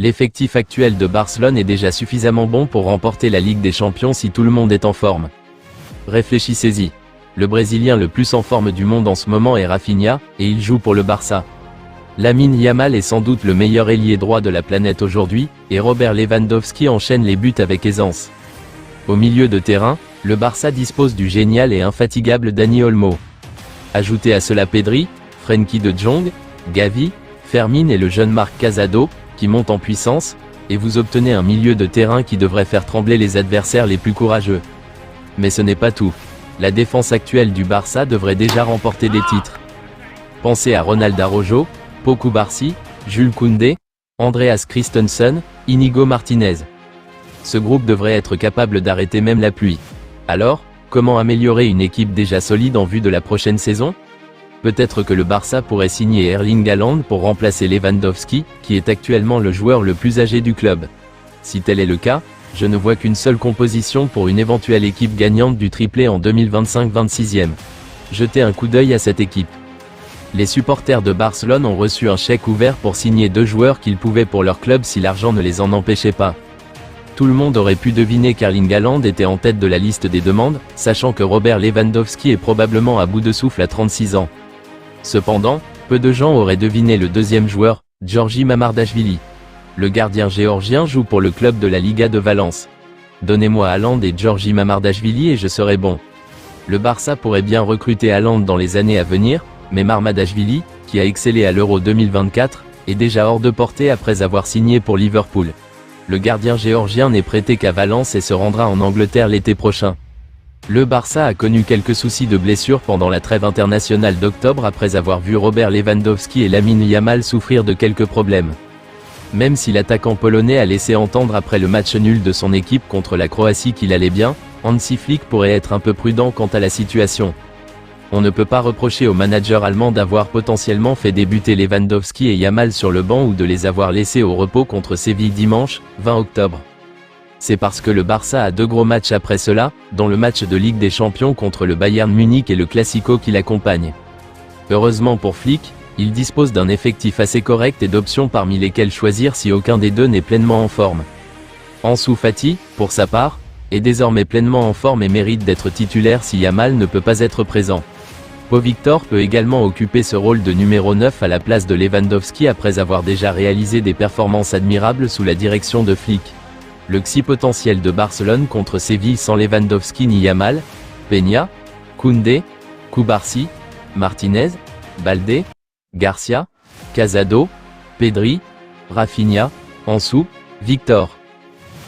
L'effectif actuel de Barcelone est déjà suffisamment bon pour remporter la Ligue des Champions si tout le monde est en forme. Réfléchissez-y. Le Brésilien le plus en forme du monde en ce moment est Rafinha, et il joue pour le Barça. Lamine Yamal est sans doute le meilleur ailier droit de la planète aujourd'hui, et Robert Lewandowski enchaîne les buts avec aisance. Au milieu de terrain, le Barça dispose du génial et infatigable Dani Olmo. Ajoutez à cela Pedri, Frenkie de Jong, Gavi, Fermin et le jeune Marc Casado, qui monte en puissance, et vous obtenez un milieu de terrain qui devrait faire trembler les adversaires les plus courageux. Mais ce n'est pas tout. La défense actuelle du Barça devrait déjà remporter des titres. Pensez à Ronald Araujo, Pau Cubarsí, Jules Koundé, Andreas Christensen, Inigo Martinez. Ce groupe devrait être capable d'arrêter même la pluie. Alors, comment améliorer une équipe déjà solide en vue de la prochaine saison? Peut-être que le Barça pourrait signer Erling Haaland pour remplacer Lewandowski, qui est actuellement le joueur le plus âgé du club. Si tel est le cas, je ne vois qu'une seule composition pour une éventuelle équipe gagnante du triplé en 2025-26e. Jetez un coup d'œil à cette équipe. Les supporters de Barcelone ont reçu un chèque ouvert pour signer 2 joueurs qu'ils pouvaient pour leur club si l'argent ne les en empêchait pas. Tout le monde aurait pu deviner qu'Erling Haaland était en tête de la liste des demandes, sachant que Robert Lewandowski est probablement à bout de souffle à 36 ans. Cependant, peu de gens auraient deviné le deuxième joueur, Giorgi Mamardashvili. Le gardien géorgien joue pour le club de la Liga de Valence. Donnez-moi Haaland et Giorgi Mamardashvili et je serai bon. Le Barça pourrait bien recruter Haaland dans les années à venir, mais Mamardashvili, qui a excellé à l'Euro 2024, est déjà hors de portée après avoir signé pour Liverpool. Le gardien géorgien n'est prêté qu'à Valence et se rendra en Angleterre l'été prochain. Le Barça a connu quelques soucis de blessure pendant la trêve internationale d'octobre après avoir vu Robert Lewandowski et Lamine Yamal souffrir de quelques problèmes. Même si l'attaquant polonais a laissé entendre après le match nul de son équipe contre la Croatie qu'il allait bien, Hansi Flick pourrait être un peu prudent quant à la situation. On ne peut pas reprocher au manager allemand d'avoir potentiellement fait débuter Lewandowski et Yamal sur le banc ou de les avoir laissés au repos contre Séville dimanche, 20 octobre. C'est parce que le Barça a 2 gros matchs après cela, dont le match de Ligue des Champions contre le Bayern Munich et le Classico qui l'accompagne. Heureusement pour Flick, il dispose d'un effectif assez correct et d'options parmi lesquelles choisir si aucun des deux n'est pleinement en forme. Ansu Fati, pour sa part, est désormais pleinement en forme et mérite d'être titulaire si Yamal ne peut pas être présent. Pau Victor peut également occuper ce rôle de numéro 9 à la place de Lewandowski après avoir déjà réalisé des performances admirables sous la direction de Flick. Le XI potentiel de Barcelone contre Séville sans Lewandowski ni Yamal, Peña, Koundé, Cubarsí, Martinez, Baldé, Garcia, Casado, Pedri, Rafinha, Ansu, Victor.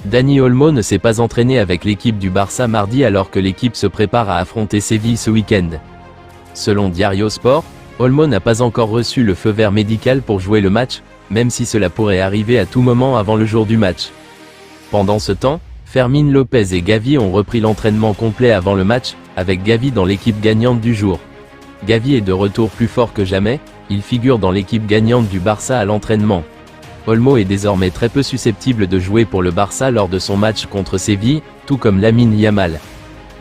Dani Olmo ne s'est pas entraîné avec l'équipe du Barça mardi alors que l'équipe se prépare à affronter Séville ce week-end. Selon Diario Sport, Olmo n'a pas encore reçu le feu vert médical pour jouer le match, même si cela pourrait arriver à tout moment avant le jour du match. Pendant ce temps, Fermin Lopez et Gavi ont repris l'entraînement complet avant le match, avec Gavi dans l'équipe gagnante du jour. Gavi est de retour plus fort que jamais, il figure dans l'équipe gagnante du Barça à l'entraînement. Olmo est désormais très peu susceptible de jouer pour le Barça lors de son match contre Séville, tout comme Lamine Yamal.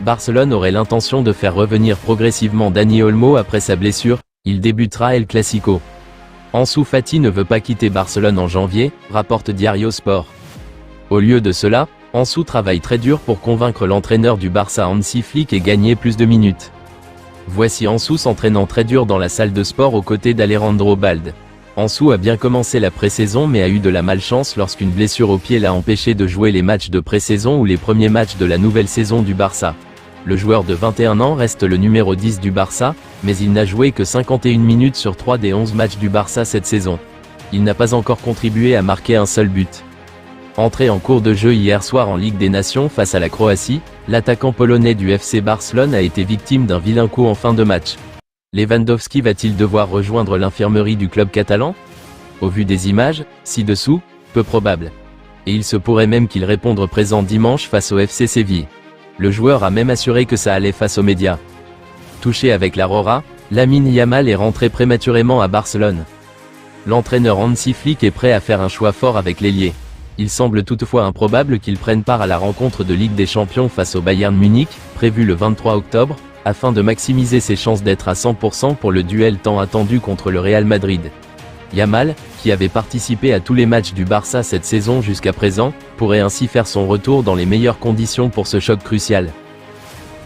Barcelone aurait l'intention de faire revenir progressivement Dani Olmo après sa blessure, il débutera El Clasico. Ansu Fati ne veut pas quitter Barcelone en janvier, rapporte Diario Sport. Au lieu de cela, Ansu travaille très dur pour convaincre l'entraîneur du Barça Hansi Flick et gagner plus de minutes. Voici Ansu s'entraînant très dur dans la salle de sport aux côtés d'Alejandro Balde. Ansu a bien commencé la pré-saison mais a eu de la malchance lorsqu'une blessure au pied l'a empêché de jouer les matchs de pré-saison ou les premiers matchs de la nouvelle saison du Barça. Le joueur de 21 ans reste le numéro 10 du Barça, mais il n'a joué que 51 minutes sur 3 des 11 matchs du Barça cette saison. Il n'a pas encore contribué à marquer un seul but. Entré en cours de jeu hier soir en Ligue des Nations face à la Croatie, l'attaquant polonais du FC Barcelone a été victime d'un vilain coup en fin de match. Lewandowski va-t-il devoir rejoindre l'infirmerie du club catalan? Au vu des images, ci-dessous, peu probable. Et il se pourrait même qu'il réponde présent dimanche face au FC Séville. Le joueur a même assuré que ça allait face aux médias. Touché avec l'Aurora, Lamine Yamal est rentré prématurément à Barcelone. L'entraîneur Hansi Flick est prêt à faire un choix fort avec l'ailier. Il semble toutefois improbable qu'il prenne part à la rencontre de Ligue des Champions face au Bayern Munich, prévue le 23 octobre, afin de maximiser ses chances d'être à 100% pour le duel tant attendu contre le Real Madrid. Yamal, qui avait participé à tous les matchs du Barça cette saison jusqu'à présent, pourrait ainsi faire son retour dans les meilleures conditions pour ce choc crucial.